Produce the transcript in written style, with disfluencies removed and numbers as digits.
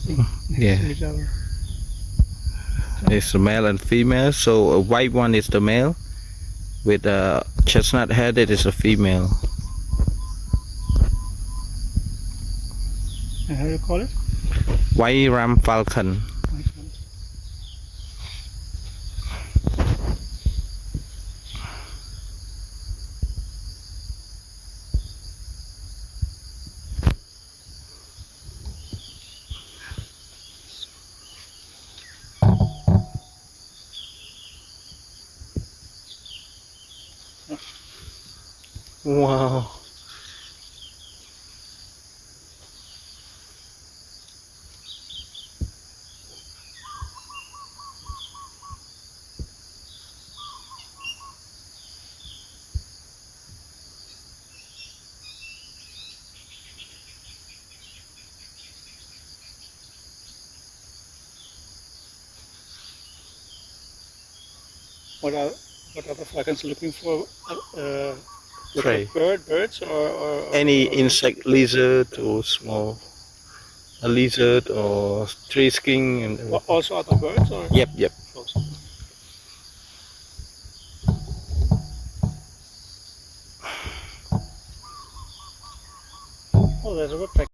nesting Yeah. to each other. It's the male and female. So a white one is the male, with a chestnut headed is a female. And how do you call it? White-rumped Falcon. White-rumped. Wow. What are the falcons looking for? Prey. Birds or Any insect, lizard or small, a lizard or tree skin and everything. also other birds or? Yep. Also. Oh, there's a woodpecker.